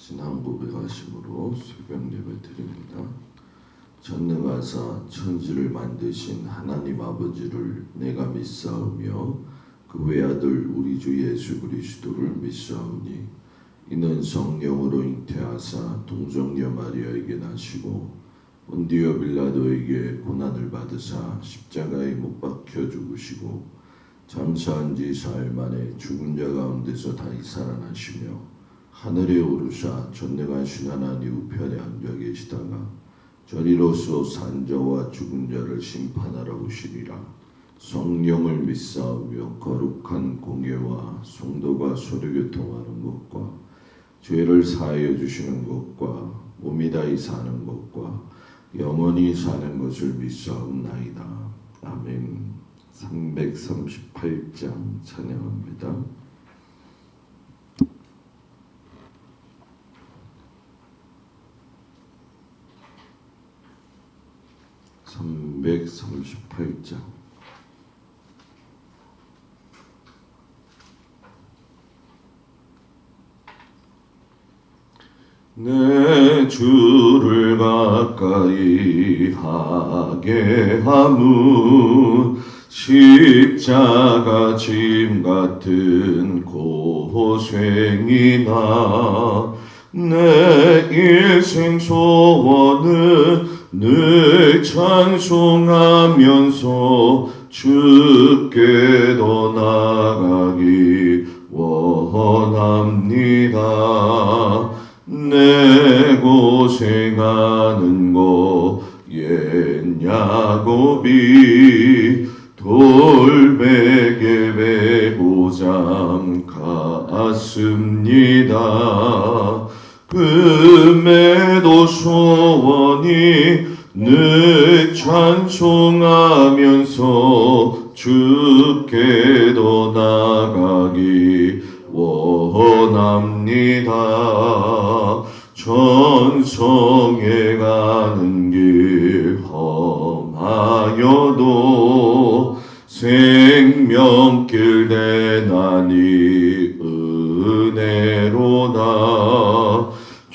신앙 고백하심으로 새벽 예배 드립니다. 전능하사 천지를 만드신 하나님 아버지를 내가 믿사오며 그 외아들 우리 주 예수 그리스도를 믿사오니 이는 성령으로 잉태하사 동정녀 마리아에게 나시고 본디오 빌라도에게 고난을 받으사 십자가에 못 박혀 죽으시고 장사한 지 사흘 만에 죽은 자 가운데서 다시 살아나시며 하늘에 오르사 전능하신 하나님 우편에 앉아 계시다가 저리로서 산자와 죽은 자를 심판하러 오시리라. 성령을 믿사오며 거룩한 공예와 성도가 서로 교통하는 것과 죄를 사하여 주시는 것과 몸이 다히 사는 것과 영원히 사는 것을 믿사옵나이다. 아멘. 338장 찬양합니다. 338장. 내 주를 가까이 하게 함은 십자가 짐 같은 고생이나 내 일생 소원은 늘 찬송하면서 주께 더 나아가기 원합니다. 내 고생하는 거 옛 야곱이 돌베개 베고 잠갔습니다. 금에도 소원이 늘 찬송하면서 주께 더 나아가기 원합니다. 천성에 가는 길 험하여도 생명길 대나니 은혜로다.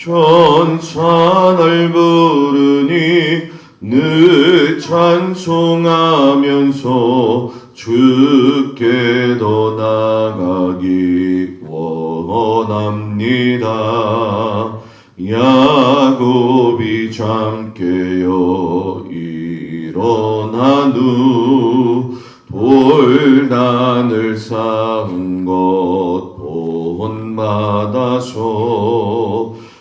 천사를 부르니 늘 찬송하면서 주께 더 나아가기 원합니다. 야곱이 잠 깨어 일어난 후 돌단을 쌓은 것 본받아서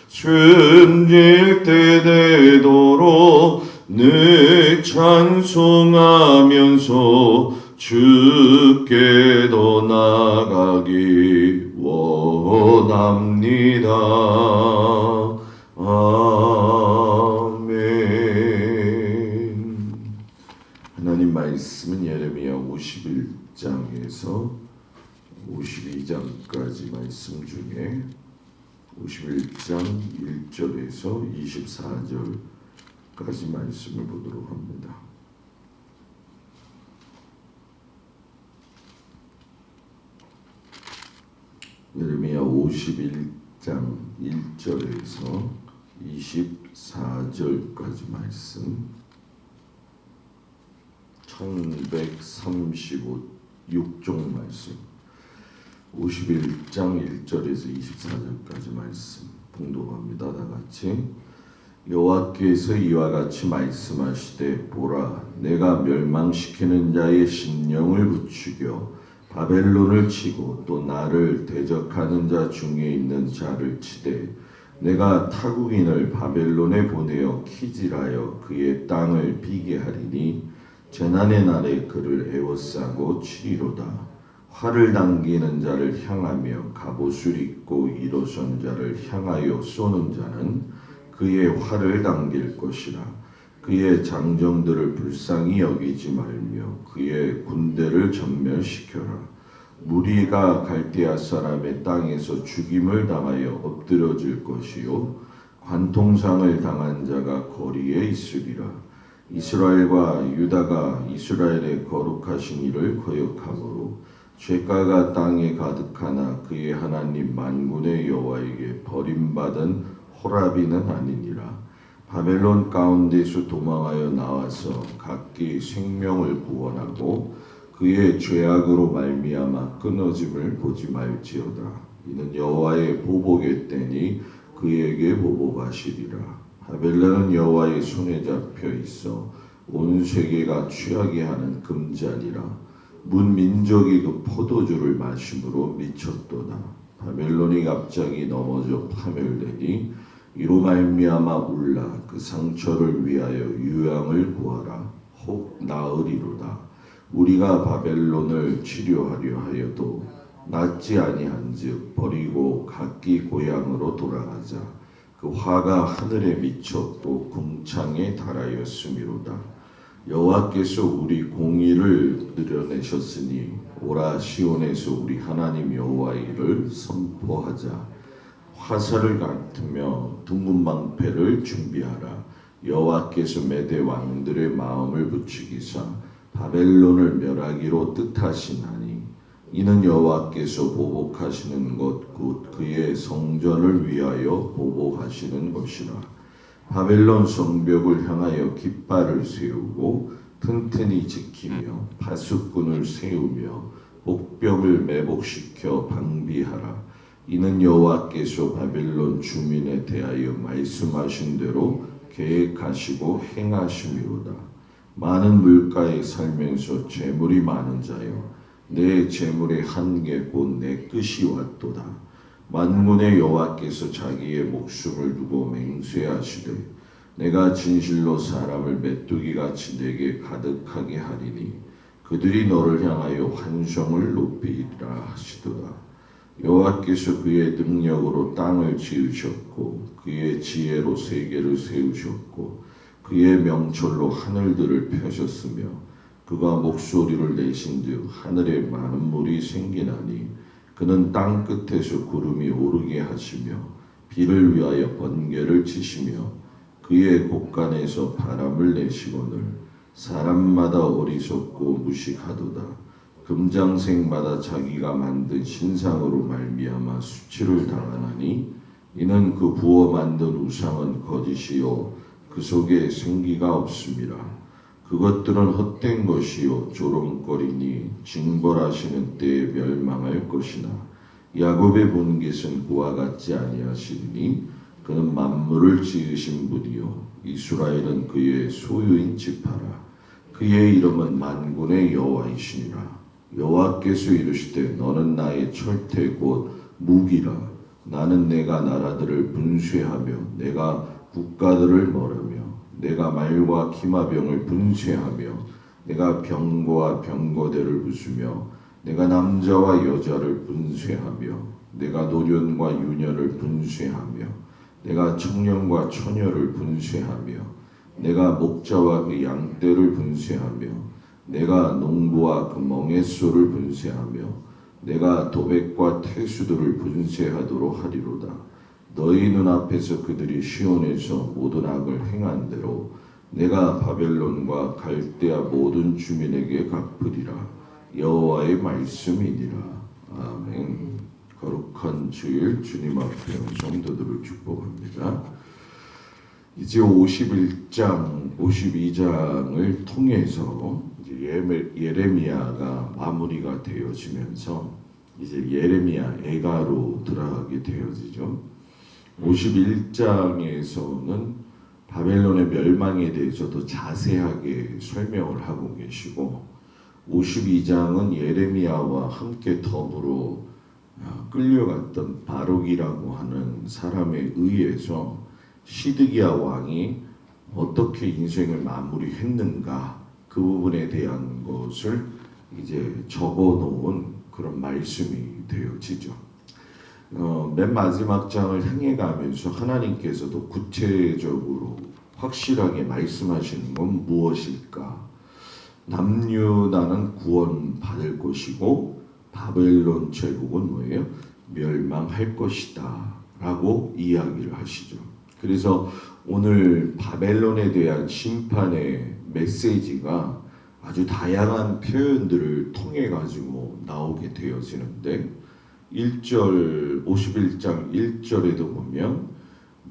숨질 때 되도록 늘 찬송하면서 주께 더 나아가기 원합니다. 아멘. 하나님 말씀은 예레미야 51장에서 52장까지 말씀 중에 51장 1절에서 24절까지 말씀을 보도록 합니다. 예레미야 51장 1절에서 24절까지 말씀 1136종 말씀 51장 1절에서 24절까지 말씀 봉독합니다. 다같이 여호와께서 이와 같이 말씀하시되 보라 내가 멸망시키는 자의 심령을 부추겨 바벨론을 치고 또 나를 대적하는 자 중에 있는 자를 치되 내가 타국인을 바벨론에 보내어 키질하여 그의 땅을 비게 하리니 재난의 날에 그를 에워싸고 치리로다. 활을 당기는 자를 향하며 갑옷을 입고 일어선 자를 향하여 쏘는 자는 그의 활을 당길 것이라. 그의 장정들을 불쌍히 여기지 말며 그의 군대를 전멸시켜라. 무리가 갈대아 사람의 땅에서 죽임을 당하여 엎드려질 것이요 관통상을 당한 자가 거리에 있으리라. 이스라엘과 유다가 이스라엘의 거룩하신 이를 거역함으로 죄가가 땅에 가득하나 그의 하나님 만군의 여호와에게 버림받은 호라비는 아니니라. 바벨론 가운데서 도망하여 나와서 각기 생명을 구원하고 그의 죄악으로 말미암아 끊어짐을 보지 말지어다. 이는 여호와의 보복의 때니 그에게 보복하시리라. 바벨론은 여호와의 손에 잡혀 있어 온 세계가 취하게 하는 금잔이라. 문 민족이 그 포도주를 마심으로 미쳤도다. 바벨론이 갑자기 넘어져 파멸되니 이로 말미암아 울라. 그 상처를 위하여 유양을 구하라. 혹 나으리로다. 우리가 바벨론을 치료하려 하여도 낫지 아니한즉 버리고 각기 고향으로 돌아가자. 그 화가 하늘에 미쳤고 궁창에 달하였음이로다. 여호와께서 우리 공의를 드러내셨으니 오라 시온에서 우리 하나님 여호와의 일을 선포하자. 화살을 같으며 둥근 방패를 준비하라. 여호와께서 메대 왕들의 마음을 부추기사 바벨론을 멸하기로 뜻하시나니 이는 여호와께서 보복하시는 것 곧 그의 성전을 위하여 보복하시는 것이라. 바벨론 성벽을 향하여 깃발을 세우고 튼튼히 지키며 파수꾼을 세우며 복병을 매복시켜 방비하라. 이는 여호와께서 바벨론 주민에 대하여 말씀하신 대로 계획하시고 행하심이로다. 많은 물가에 살면서 재물이 많은 자여, 내 재물의 한계 곧 내 끝이 왔도다. 만군의 여호와께서 자기의 목숨을 두고 맹세하시되 내가 진실로 사람을 메뚜기같이 내게 가득하게 하리니 그들이 너를 향하여 환성을 높이리라 하시도다. 여호와께서 그의 능력으로 땅을 지으셨고 그의 지혜로 세계를 세우셨고 그의 명철로 하늘들을 펴셨으며 그가 목소리를 내신즉 하늘에 많은 물이 생기나니 그는 땅 끝에서 구름이 오르게 하시며 비를 위하여 번개를 치시며 그의 곳간에서 바람을 내시거늘 사람마다 어리석고 무식하도다. 금장색마다 자기가 만든 신상으로 말미암아 수치를 당하나니 이는 그 부어 만든 우상은 거짓이요 그 속에 생기가 없음이라. 그것들은 헛된 것이요 조롱거리니 징벌하시는 때에 멸망할 것이나 야곱의 본깃은 그와 같지 아니하시리니 그는 만물을 지으신 분이요 이스라엘은 그의 소유인 지파라. 그의 이름은 만군의 여호와이시니라. 여호와께서 이르시되 너는 나의 철퇴 곧 무기라. 나는 내가 나라들을 분쇄하며 내가 국가들을 멀으며 내가 말과 기마병을 분쇄하며 내가 병거와 병거대를 부수며 내가 남자와 여자를 분쇄하며 내가 노년과 유년을 분쇄하며 내가 청년과 처녀를 분쇄하며 내가 목자와 그 양떼를 분쇄하며 내가 농부와 그 멍에소를 분쇄하며 내가 도백과 태수들을 분쇄하도록 하리로다. 너희 눈앞에서 그들이 시온에서 모든 악을 행한 대로 내가 바벨론과 갈대아 모든 주민에게 갚으리라. 여호와의 말씀이니라. 아멘. 거룩한 주일 주님 앞에 온 성도들을 축복합니다. 이제 51장, 52장을 통해서 이제 예레미야가 마무리가 되어지면서 이제 예레미야 애가로 들어가게 되어지죠. 51장에서는 바벨론의 멸망에 대해서 더 자세하게 설명을 하고 계시고 52장은 예레미야와 함께 더불어 끌려갔던 바룩이라고 하는 사람에 의해서 시드기야 왕이 어떻게 인생을 마무리했는가 그 부분에 대한 것을 이제 적어놓은 그런 말씀이 되어지죠. 맨 마지막 장을 향해 가면서 하나님께서도 구체적으로 확실하게 말씀하시는 건 무엇일까? 남유다는 구원받을 것이고 바벨론 제국은 뭐예요? 멸망할 것이다 라고 이야기를 하시죠. 그래서 오늘 바벨론에 대한 심판의 메시지가 아주 다양한 표현들을 통해 가지고 나오게 되어지는데 1절 51장 1절에도 보면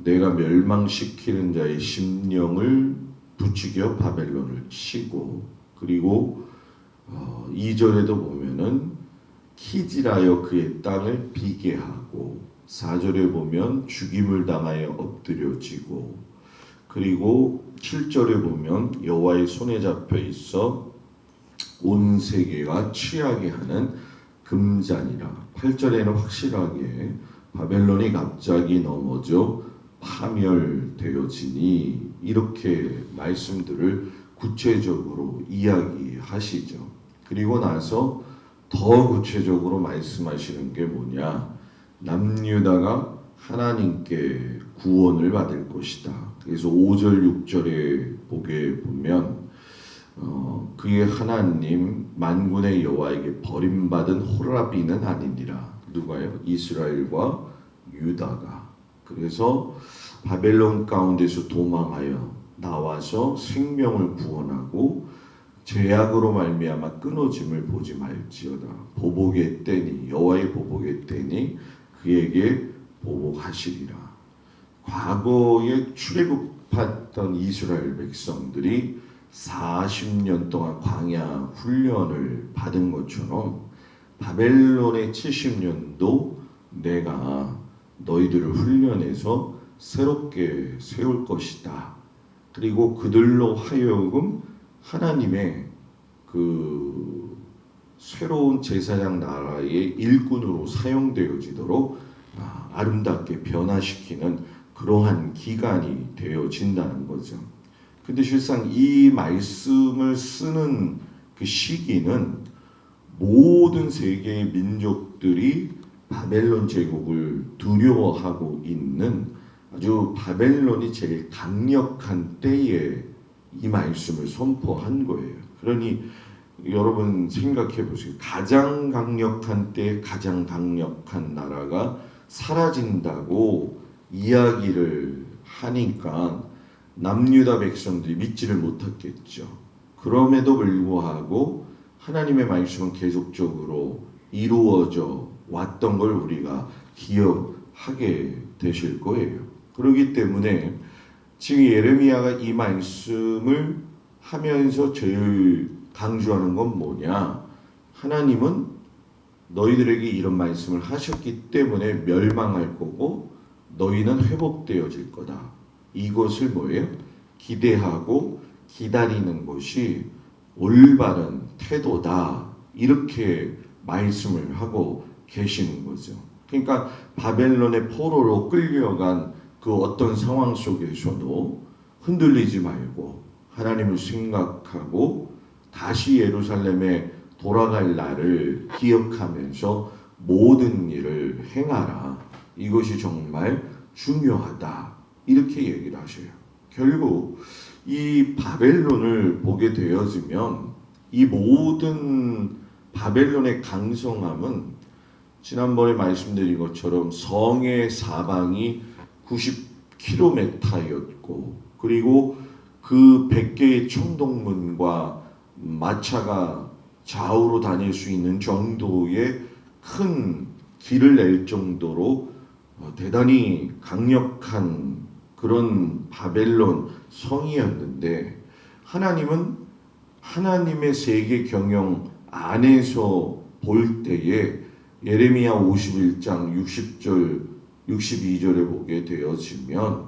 내가 멸망시키는 자의 심령을 부추겨 바벨론을 치고 그리고 2절에도 보면은 키질하여 그의 땅을 비게 하고 4절에 보면 죽임을 당하여 엎드려지고 그리고 7절에 보면 여호와의 손에 잡혀 있어 온 세계가 취하게 하는 금잔이라 8절에는 확실하게 바벨론이 갑자기 넘어져 파멸되어지니 이렇게 말씀들을 구체적으로 이야기하시죠. 그리고 나서 더 구체적으로 말씀하시는 게 뭐냐? 남유다가 하나님께 구원을 받을 것이다. 그래서 5절 6절에 보게 보면 그의 하나님 만군의 여호와에게 버림받은 호라비는 아니니라. 누가요? 이스라엘과 유다가. 그래서 바벨론 가운데서 도망하여 나와서 생명을 구원하고 죄악으로 말미암아 끊어짐을 보지 말지어다. 보복의 때니 여호와의 보복의 때니 그에게 보복하시리라. 과거에 출애굽했던 이스라엘 백성들이 40년 동안 광야 훈련을 받은 것처럼 바벨론의 70년도 내가 너희들을 훈련해서 새롭게 세울 것이다. 그리고 그들로 하여금 하나님의 그 새로운 제사장 나라의 일꾼으로 사용되어지도록 아름답게 변화시키는 그러한 기간이 되어진다는 거죠. 근데 실상 이 말씀을 쓰는 그 시기는 모든 세계의 민족들이 바벨론 제국을 두려워하고 있는 아주 바벨론이 제일 강력한 때에 이 말씀을 선포한 거예요. 그러니 여러분 생각해 보세요. 가장 강력한 때 가장 강력한 나라가 사라진다고 이야기를 하니까 남유다 백성들이 믿지를 못했겠죠. 그럼에도 불구하고 하나님의 말씀은 계속적으로 이루어져 왔던 걸 우리가 기억하게 되실 거예요. 그렇기 때문에 지금 예레미야가 이 말씀을 하면서 제일 강조하는 건 뭐냐? 하나님은 너희들에게 이런 말씀을 하셨기 때문에 멸망할 거고 너희는 회복되어질 거다. 이것을 뭐예요? 기대하고 기다리는 것이 올바른 태도다. 이렇게 말씀을 하고 계시는 거죠. 그러니까 바벨론의 포로로 끌려간 그 어떤 상황 속에서도 흔들리지 말고 하나님을 생각하고 다시 예루살렘에 돌아갈 날을 기억하면서 모든 일을 행하라. 이것이 정말 중요하다. 이렇게 얘기를 하셔요. 결국 이 바벨론을 보게 되어지면 이 모든 바벨론의 강성함은 지난번에 말씀드린 것처럼 성의 사방이 90km였고 그리고 그 100개의 청동문과 마차가 좌우로 다닐 수 있는 정도의 큰 길을 낼 정도로 대단히 강력한 그런 바벨론 성이었는데 하나님은 하나님의 세계 경영 안에서 볼 때에 예레미야 51장 60절 62절에 보게 되어지면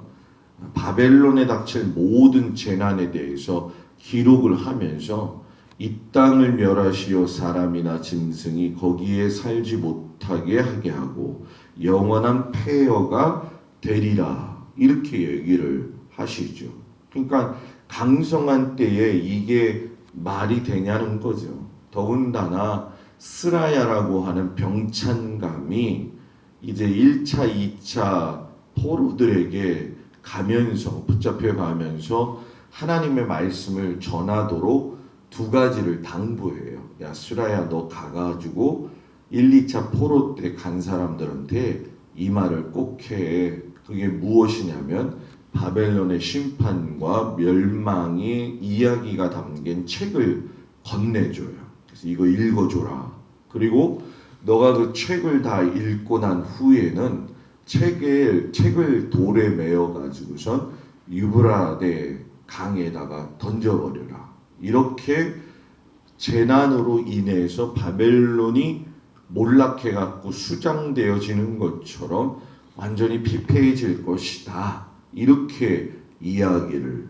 바벨론에 닥칠 모든 재난에 대해서 기록을 하면서 이 땅을 멸하시어 사람이나 짐승이 거기에 살지 못하게 하게 하고 영원한 폐허가 되리라 이렇게 얘기를 하시죠. 그러니까 강성한 때에 이게 말이 되냐는 거죠. 더군다나 스라야라고 하는 병찬감이 이제 1차, 2차 포로들에게 가면서 붙잡혀 가면서 하나님의 말씀을 전하도록 두 가지를 당부해요. 야 스라야 너 가가지고 1, 2차 포로 때 간 사람들한테 이 말을 꼭 해. 그게 무엇이냐면 바벨론의 심판과 멸망의 이야기가 담긴 책을 건네줘요. 그래서 이거 읽어줘라. 그리고 너가 그 책을 다 읽고 난 후에는 책을 돌에 매어 가지고선 유브라데 강에다가 던져버려라. 이렇게 재난으로 인해서 바벨론이 몰락해갖고 수장되어지는 것처럼 완전히 피폐해질 것이다. 이렇게 이야기를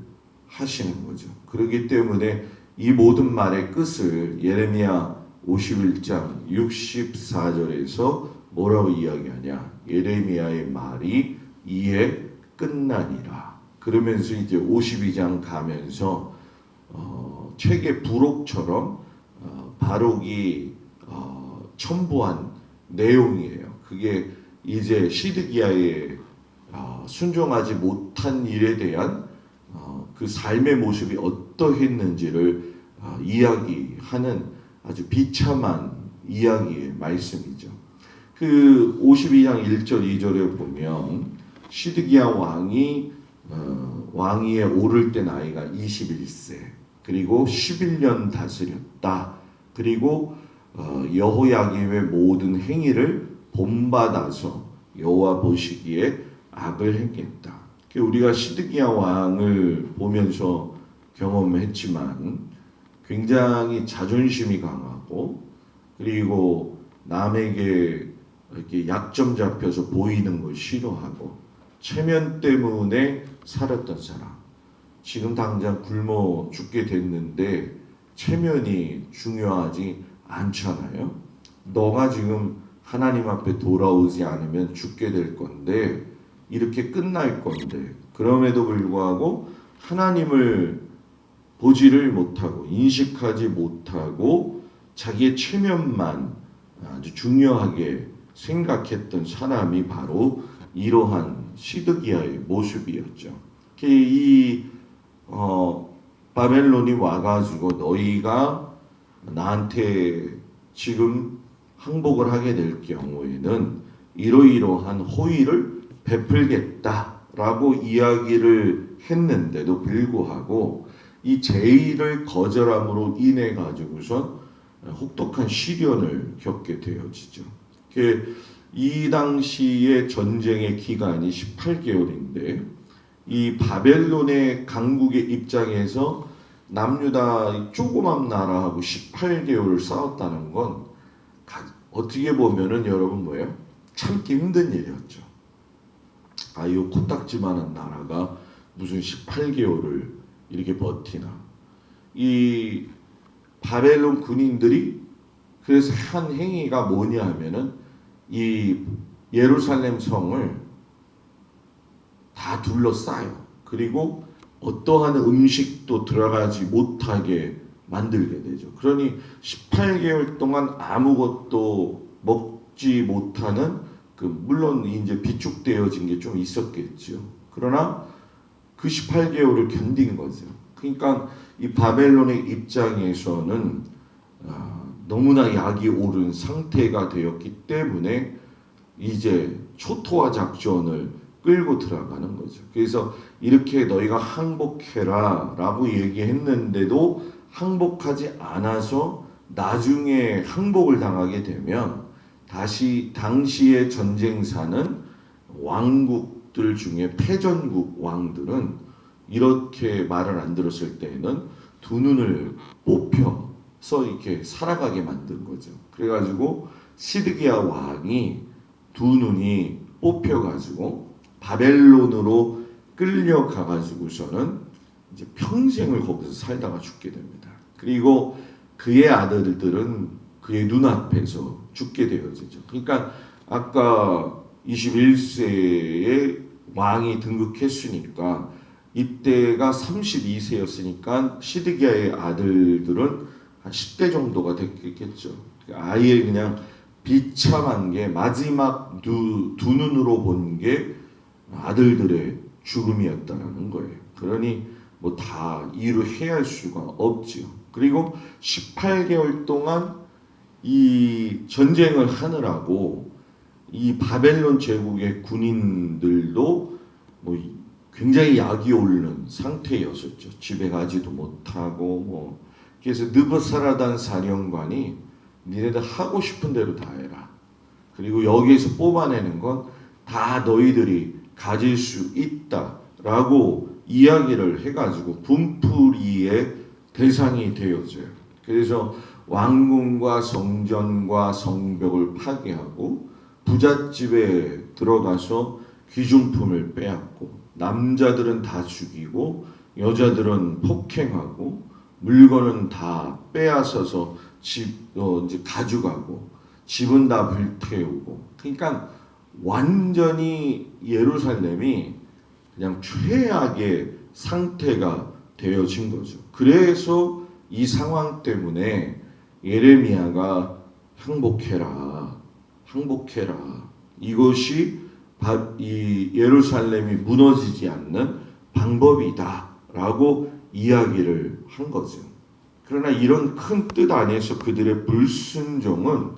하시는 거죠. 그렇기 때문에 이 모든 말의 끝을 예레미야 51장 64절에서 뭐라고 이야기하냐? 예레미야의 말이 이에 끝나니라. 그러면서 이제 52장 가면서 책의 부록처럼 바룩이 첨부한 내용이에요. 그게 이제 시드기야의 순종하지 못한 일에 대한 그 삶의 모습이 어떠했는지를 이야기하는 아주 비참한 이야기의 말씀이죠. 그 52장 1절 2절에 보면 시드기야 왕위에 오를 때 나이가 21세 그리고 11년 다스렸다. 그리고 여호야김의 모든 행위를 본받아서 여호와 보시기에 악을 행했다. 우리가 시드기야 왕을 보면서 경험했지만 굉장히 자존심이 강하고 그리고 남에게 이렇게 약점 잡혀서 보이는 걸 싫어하고 체면 때문에 살았던 사람. 지금 당장 굶어 죽게 됐는데 체면이 중요하지 않잖아요. 너가 지금 하나님 앞에 돌아오지 않으면 죽게 될 건데 이렇게 끝날 건데 그럼에도 불구하고 하나님을 보지를 못하고 인식하지 못하고 자기의 체면만 아주 중요하게 생각했던 사람이 바로 이러한 시드기야의 모습이었죠. 바벨론이 와가지고 너희가 나한테 지금 항복을 하게 될 경우에는 이러이러한 호의를 베풀겠다라고 이야기를 했는데도 불구하고 이 제의를 거절함으로 인해 가지고선 혹독한 시련을 겪게 되어지죠. 이 당시의 전쟁의 기간이 18개월인데 이 바벨론의 강국의 입장에서 남유다 조그만 나라하고 18개월을 싸웠다는 건 어떻게 보면은 여러분 뭐예요? 참기 힘든 일이었죠. 이 코딱지만한 나라가 무슨 18개월을 이렇게 버티나. 이 바벨론 군인들이 그래서 한 행위가 뭐냐 하면은 이 예루살렘 성을 다 둘러싸요. 그리고 어떠한 음식도 들어가지 못하게 만들게 되죠. 그러니 18개월 동안 아무것도 먹지 못하는 물론 이제 비축되어진 게 좀 있었겠죠. 그러나 그 18개월을 견딘 거죠. 그러니까 이 바벨론의 입장에서는 너무나 약이 오른 상태가 되었기 때문에 이제 초토화 작전을 끌고 들어가는 거죠. 그래서 이렇게 너희가 항복해라 라고 얘기했는데도 항복하지 않아서 나중에 항복을 당하게 되면 다시 당시의 전쟁사는 왕국들 중에 패전국 왕들은 이렇게 말을 안 들었을 때에는 두 눈을 뽑혀서 이렇게 살아가게 만든 거죠. 그래가지고 시드기야 왕이 두 눈이 뽑혀가지고 바벨론으로 끌려가가지고서는 이제 평생을 거기서 살다가 죽게 됩니다. 그리고 그의 아들들은 그의 눈앞에서 죽게 되어지죠. 그러니까 아까 21세에 왕이 등극했으니까 이때가 32세였으니까 시드기야의 아들들은 한 10대 정도가 됐겠죠. 아예 그냥 비참한 게 마지막 두 눈으로 본 게 아들들의 죽음이었다는 거예요. 그러니 뭐 다 이루 헤아릴 수가 없지요. 그리고 18개월 동안 이 전쟁을 하느라고 이 바벨론 제국의 군인들도 뭐 굉장히 약이 오르는 상태였었죠. 집에 가지도 못하고 뭐 그래서 느부사라단 사령관이 니네들 하고 싶은 대로 다 해라. 그리고 여기에서 뽑아내는 건 다 너희들이 가질 수 있다라고 이야기를 해가지고 분풀이의 대상이 되어져요. 그래서 왕궁과 성전과 성벽을 파괴하고 부잣집에 들어가서 귀중품을 빼앗고 남자들은 다 죽이고 여자들은 폭행하고 물건은 다 빼앗아서 이제 가져가고 집은 다 불태우고 그러니까 완전히 예루살렘이 그냥 최악의 상태가 되어진 거죠. 그래서 이 상황 때문에 예레미야가 항복해라, 항복해라. 이것이 이 예루살렘이 무너지지 않는 방법이다라고 이야기를 한 거죠. 그러나 이런 큰 뜻 안에서 그들의 불순종은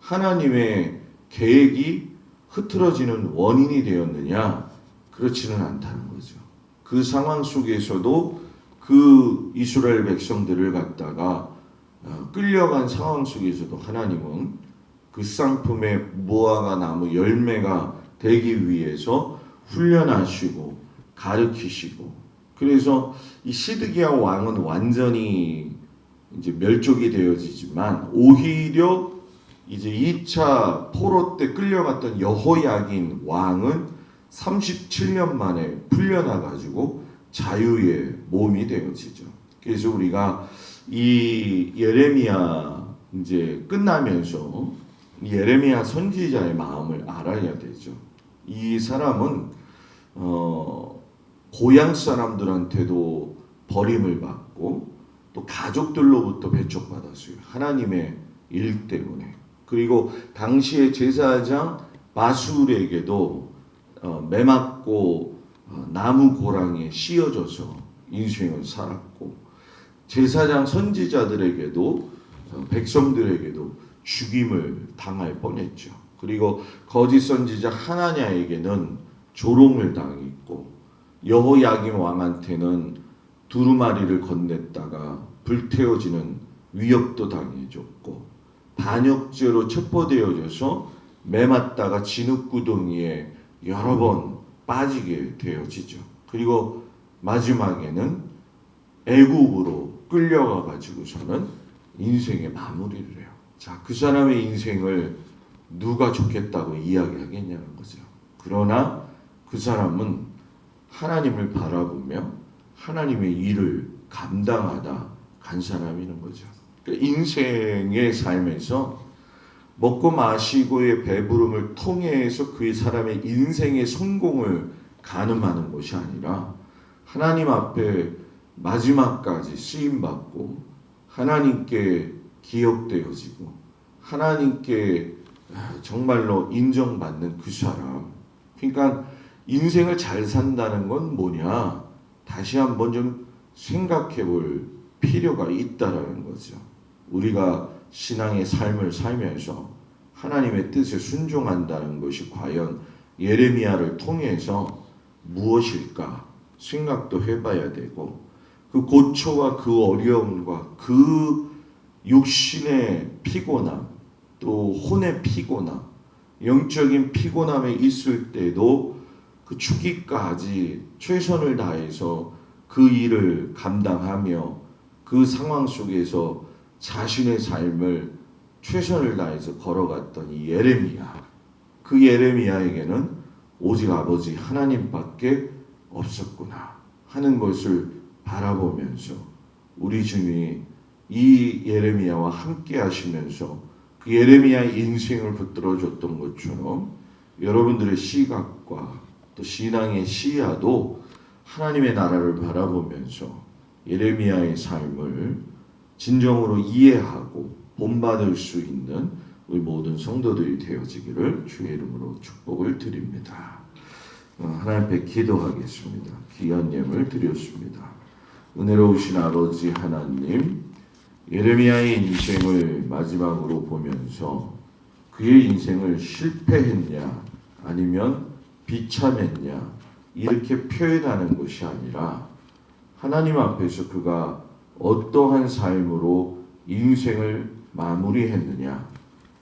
하나님의 계획이 흐트러지는 원인이 되었느냐? 그렇지는 않다는 거죠. 그 상황 속에서도 그 이스라엘 백성들을 갖다가 끌려간 상황 속에서도 하나님은 그 쌍품의 무화과 나무 열매가 되기 위해서 훈련하시고 가르치시고 그래서 이 시드기야 왕은 완전히 이제 멸족이 되어지지만 오히려 이제 2차 포로 때 끌려갔던 여호야긴 왕은 37년 만에 풀려나 가지고 자유의 몸이 되어지죠. 그래서 우리가 이 예레미야 이제 끝나면서 예레미야 선지자의 마음을 알아야 되죠. 이 사람은 고향 사람들한테도 버림을 받고 또 가족들로부터 배척받았어요. 하나님의 일 때문에. 그리고 당시의 제사장 마술에게도 매맞고 나무 고랑에 씌어져서 인생을 살았고 제사장 선지자들에게도 백성들에게도 죽임을 당할 뻔했죠. 그리고 거짓 선지자 하나냐에게는 조롱을 당했고 여호야긴 왕한테는 두루마리를 건넸다가 불태워지는 위협도 당해줬고 반역죄로 첩보되어져서 매맞다가 진흙구덩이에 여러 번 빠지게 되어지죠. 그리고 마지막에는 애굽으로 끌려가 가지고서는 인생의 마무리를 해요. 자, 그 사람의 인생을 누가 좋겠다고 이야기하겠냐는 거죠. 그러나 그 사람은 하나님을 바라보며 하나님의 일을 감당하다 간 사람이는 거죠. 인생의 삶에서 먹고 마시고의 배부름을 통해서 그 사람의 인생의 성공을 가늠하는 것이 아니라 하나님 앞에 마지막까지 쓰임받고 하나님께 기억되어지고 하나님께 정말로 인정받는 그 사람. 그러니까 인생을 잘 산다는 건 뭐냐? 다시 한번 좀 생각해 볼 필요가 있다라는 거죠. 우리가 신앙의 삶을 살면서 하나님의 뜻에 순종한다는 것이 과연 예레미야를 통해서 무엇일까 생각도 해봐야 되고 그 고초와 그 어려움과 그 육신의 피곤함 또 혼의 피곤함 영적인 피곤함에 있을 때도 그 죽기까지 최선을 다해서 그 일을 감당하며 그 상황 속에서 자신의 삶을 최선을 다해서 걸어갔던 이 예레미야. 그 예레미야에게는 오직 아버지 하나님밖에 없었구나 하는 것을 바라보면서 우리 주님이 이 예레미야와 함께 하시면서 그 예레미야의 인생을 붙들어줬던 것처럼 여러분들의 시각과 또 신앙의 시야도 하나님의 나라를 바라보면서 예레미야의 삶을 진정으로 이해하고 본받을 수 있는 우리 모든 성도들이 되어지기를 주의 이름으로 축복을 드립니다. 하나님 앞에 기도하겠습니다. 귀한 예물 드렸습니다. 은혜로우신 아버지 하나님, 예레미야의 인생을 마지막으로 보면서 그의 인생을 실패했냐 아니면 비참했냐 이렇게 표현하는 것이 아니라 하나님 앞에서 그가 어떠한 삶으로 인생을 마무리했느냐,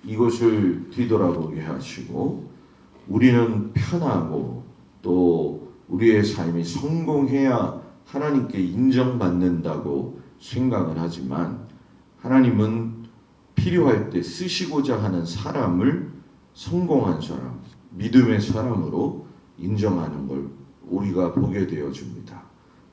이것을 뒤돌아보게 하시고, 우리는 편하고 또 우리의 삶이 성공해야 하나님께 인정받는다고 생각을 하지만, 하나님은 필요할 때 쓰시고자 하는 사람을 성공한 사람, 믿음의 사람으로 인정하는 걸 우리가 보게 되어집니다.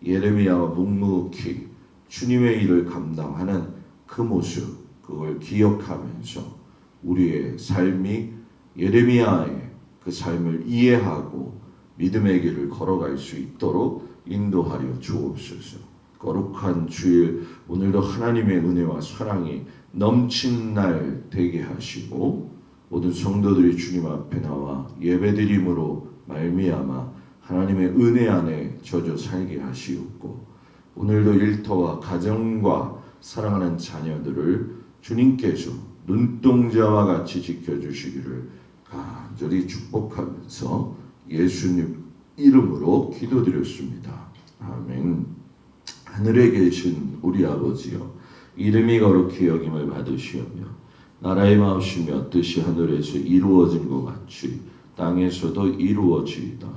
예레미야와 묵묵히 주님의 일을 감당하는 그 모습, 그걸 기억하면서 우리의 삶이 예레미야의 그 삶을 이해하고 믿음의 길을 걸어갈 수 있도록 인도하려 주옵소서. 거룩한 주일, 오늘도 하나님의 은혜와 사랑이 넘친 날 되게 하시고, 모든 성도들이 주님 앞에 나와 예배드림으로 말미암아 하나님의 은혜 안에 젖어 살게 하시옵고, 오늘도 일터와 가정과 사랑하는 자녀들을 주님께서 눈동자와 같이 지켜주시기를 간절히 축복하면서 예수님 이름으로 기도드렸습니다. 아멘. 하늘에 계신 우리 아버지여, 이름이 거룩히 여김을 받으시오며 나라의 마음이며 뜻이 하늘에서 이루어진 것 같이 땅에서도 이루어지이다.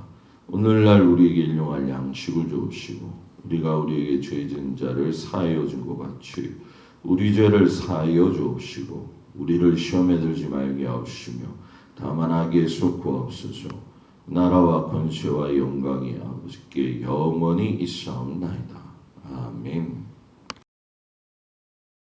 오늘날 우리에게 일용할 양식을 주옵시고, 우리가 우리에게 죄진 자를 사하여 준 것 같이 우리 죄를 사하여 주옵시고, 우리를 시험에 들지 말게 하옵시며 다만 악에서 구하옵소서. 나라와 권세와 영광이 아버지께 영원히 있사옵나이다. 아멘.